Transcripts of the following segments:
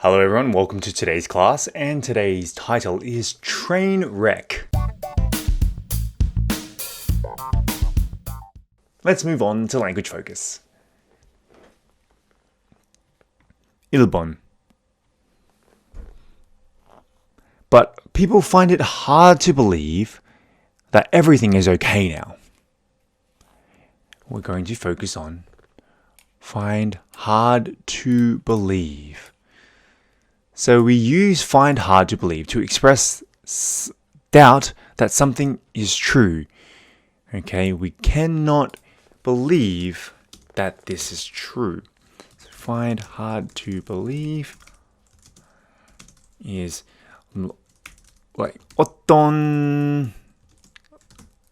Hello everyone, welcome to today's class, and today's title is Train Wreck. Let's move on to language focus. 1번. But people find it hard to believe that everything is okay now. We're going to focus on find hard to believe. So we use find hard to believe to express doubt that something is true. Okay, we cannot believe that this is true. So find hard to believe is like 어떤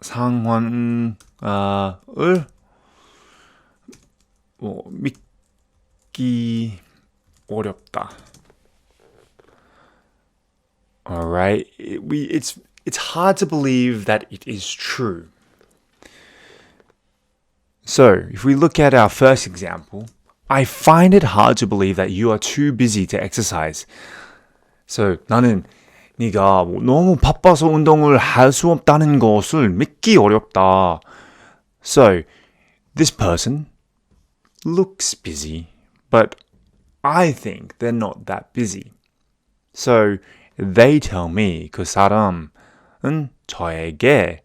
상황을 믿기 어렵다. All right, it's hard to believe that it is true. So, if we look at our first example, I find it hard to believe that you are too busy to exercise. So, 나는 네가 너무 바빠서 운동을 할 수 없다는 것을 믿기 어렵다. So, this person looks busy, but I think they're not that busy. So, they tell me, 그 사람은 저에게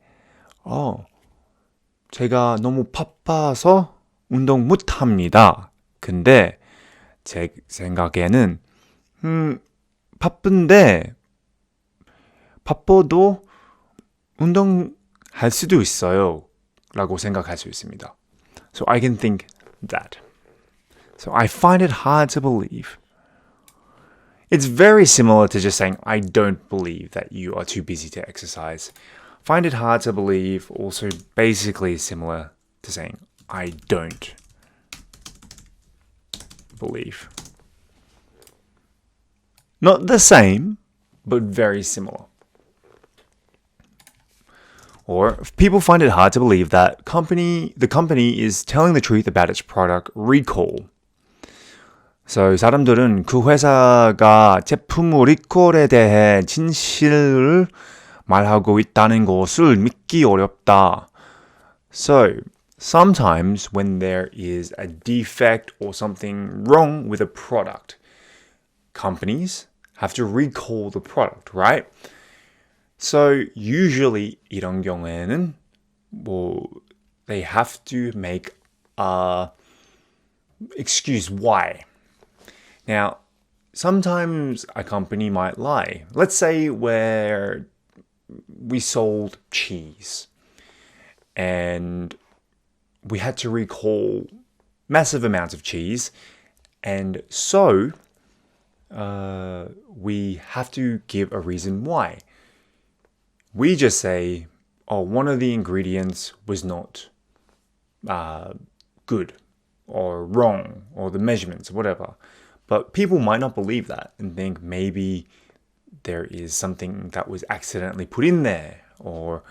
제가 너무 바빠서 운동 못합니다. 근데 제 생각에는 바빠도 운동할 수도 있어요 라고 생각할 수 있습니다. So I can think that. So I find it hard to believe. It's very similar to just saying, I don't believe that you are too busy to exercise. Find it hard to believe also basically similar to saying, I don't believe. Not the same, but very similar. Or if people find it hard to believe that the company is telling the truth about its product recall. So, 사람들은 그 회사가 제품 리콜에 대해 진실을 말하고 있다는 것을 믿기 어렵다. So, sometimes when there is a defect or something wrong with a product, companies have to recall the product, right? So, usually 이런 경우에는 they have to make a excuse why. Now, sometimes a company might lie. Let's say where we sold cheese and we had to recall massive amounts of cheese, and so we have to give a reason why. We just say, one of the ingredients was not good or wrong, or the measurements, whatever. But people might not believe that and think maybe there is something that was accidentally put in there, or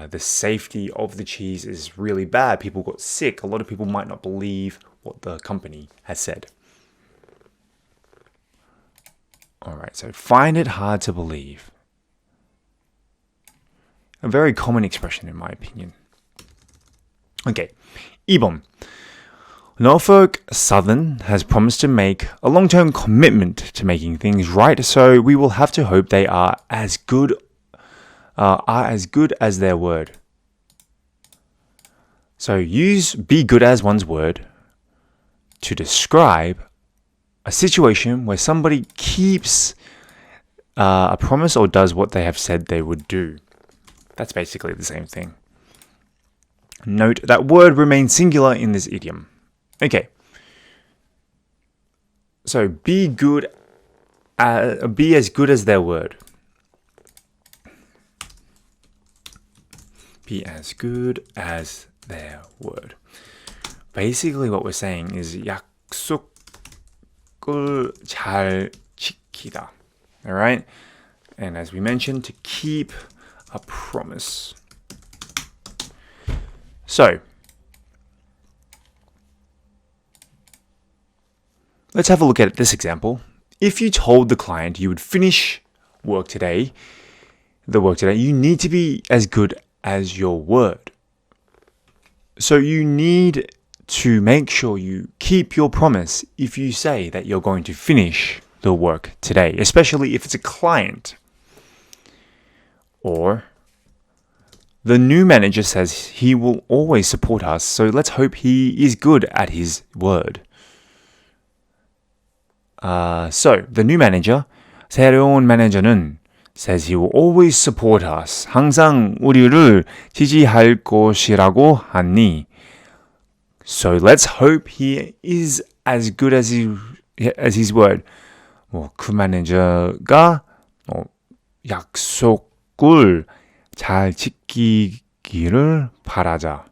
the safety of the cheese is really bad. People got sick. A lot of people might not believe what the company has said. All right, so find it hard to believe. A very common expression in my opinion. Okay, 2번. Norfolk Southern has promised to make a long-term commitment to making things right, so we will have to hope they are as good as their word. So use be good as one's word to describe a situation where somebody keeps a promise or does what they have said they would do. That's basically the same thing. Note that word remains singular in this idiom. Okay, so be as good as their word. Be as good as their word. Basically what we're saying is 약속을 잘 지키다. All right? And as we mentioned, to keep a promise. So, let's have a look at this example. if you told the client you would finish the work today, you need to be as good as your word. So you need to make sure you keep your promise if you say that you're going to finish the work today, especially if it's a client. Or the new manager says he will always support us, so let's hope he is good at his word. So the new manager, 새로운 매니저는 says he will always support us. 항상 우리를 지지할 것이라고 하니. So let's hope he is as good as his word. 그 매니저가 약속을 잘 지키기를 바라자.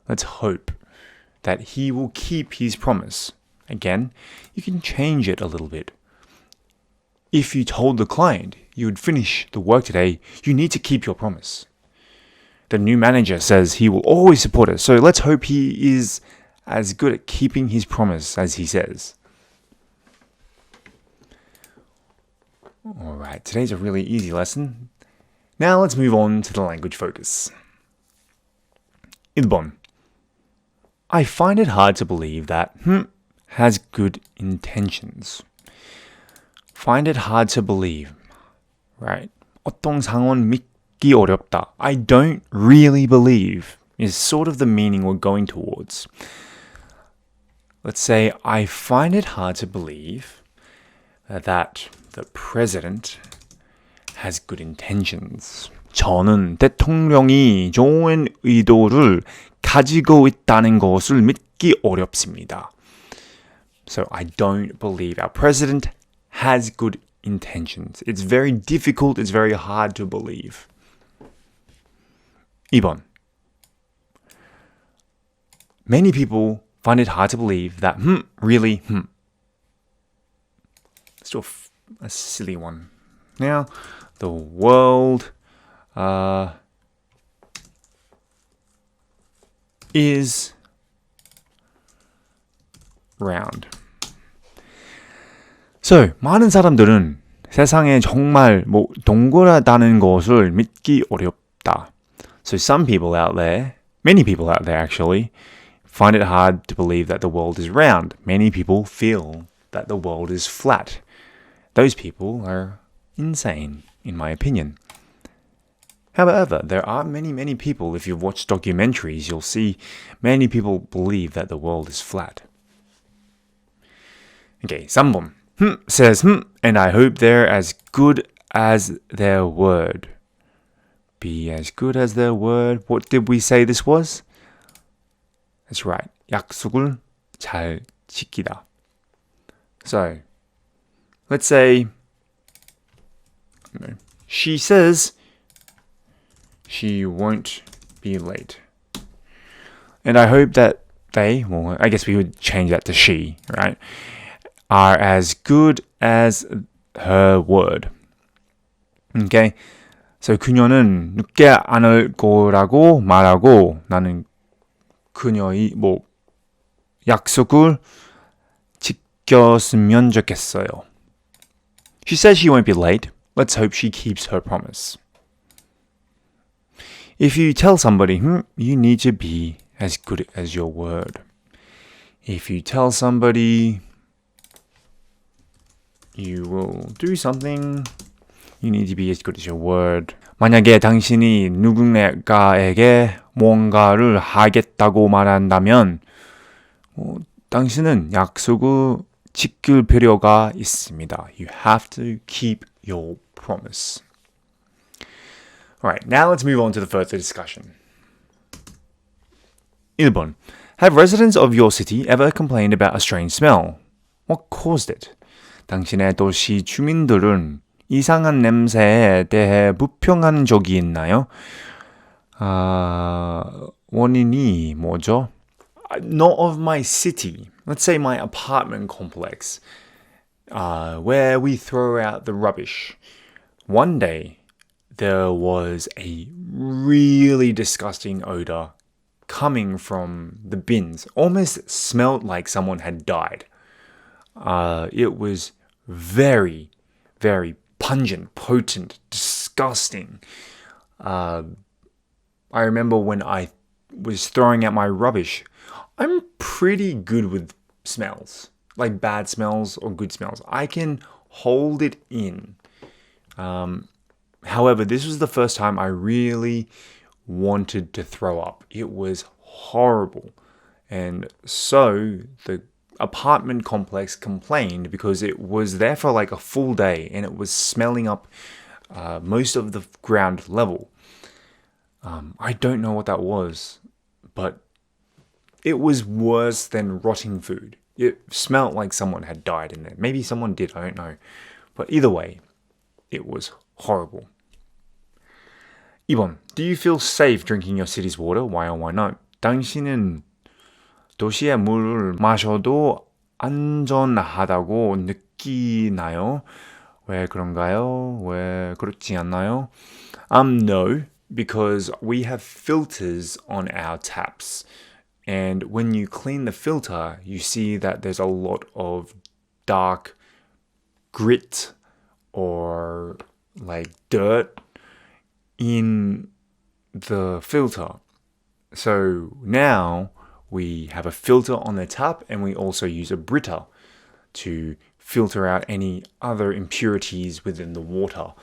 Let's hope that he will keep his promise. Again, you can change it a little bit. If you told the client you would finish the work today, you need to keep your promise. The new manager says he will always support us, so let's hope he is as good at keeping his promise as he says. Alright, today's a really easy lesson. Now let's move on to the language focus. 1번. I find it hard to believe that has good intentions. Find it hard to believe, right? 어떤 상황 믿기 어렵다. I don't really believe is sort of the meaning we're going towards. Let's say, I find it hard to believe that the president has good intentions. 저는 대통령이 좋은 의도를 가지고 있다는 것을 믿기 어렵습니다. So I don't believe our president has good intentions. It's very difficult, it's very hard to believe. 2번. Many people find it hard to believe that really. Let's do a silly one. Now, the world is round. So, 많은 사람들은 세상에 정말 동그랗다는 것을 믿기 어렵다. So some people out there, many people out there actually, find it hard to believe that the world is round. Many people feel that the world is flat. Those people are insane, in my opinion. However, there are many people, if you've watched documentaries, you'll see many people believe that the world is flat. Okay, 3번. Says and I hope they're as good as their word. Be as good as their word. What did we say this was? That's right. 약속을 잘 지키다. So, let's say she says she won't be late. And I hope that they, I guess we would change that to she, right? Are as good as her word. Okay? So 그녀는 늦게 안 올 거라고 말하고 나는 그녀의 약속을 지켰으면 좋겠어요. She says she won't be late. Let's hope she keeps her promise. If you tell somebody, you need to be as good as your word. If you tell somebody you will do something, you need to be as good as your word. 만약에 당신이 누군가에게 뭔가를 하겠다고 말한다면 당신은 약속을 지킬 필요가 있습니다. You have to keep your promise. Alright, now let's move on to the further discussion. 1번. Have residents of your city ever complained about a strange smell? What caused it? 당신의 도시 주민들은 이상한 냄새에 대해 불평한 적이 있나요? 원인이 뭐죠? Not of my city. Let's say my apartment complex, where we throw out the rubbish. One day, there was a really disgusting odor coming from the bins. Almost smelled like someone had died. It was very, very pungent, potent, disgusting. I remember when I was throwing out my rubbish. I'm pretty good with smells, like bad smells or good smells. I can hold it in. However, this was the first time I really wanted to throw up. It was horrible. And so the apartment complex complained because it was there for like a full day and it was smelling up most of the ground level. I don't know what that was, but it was worse than rotting food. It smelled like someone had died in there. Maybe someone did, I don't know. But either way, it was horrible. 2번. Do you feel safe drinking your city's water? Why or why not? 당신은 도시의 물을 마셔도 안전하다고 느끼나요? 왜 그런가요? 왜 그렇지 않나요? No, because we have filters on our taps. And when you clean the filter, you see that there's a lot of dark grit or like dirt in the filter. So now we have a filter on the tap and we also use a Brita to filter out any other impurities within the water.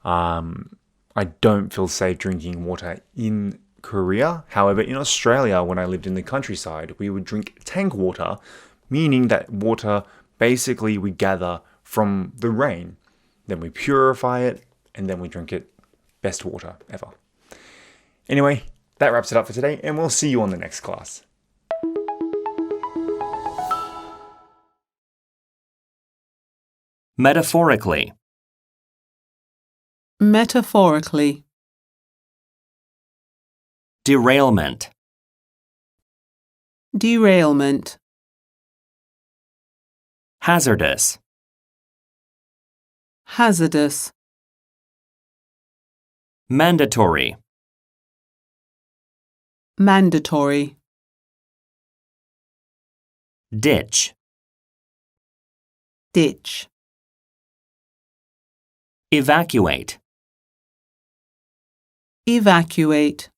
I don't feel safe drinking water in Korea. However, in Australia, when I lived in the countryside, we would drink tank water, meaning that water basically we gather from the rain. Then we purify it and then we drink it. Best water ever. Anyway, that wraps it up for today, and we'll see you on the next class. Metaphorically. Metaphorically. Derailment. Derailment. Hazardous. Hazardous. Mandatory. Mandatory. Ditch. Ditch. Evacuate. Evacuate.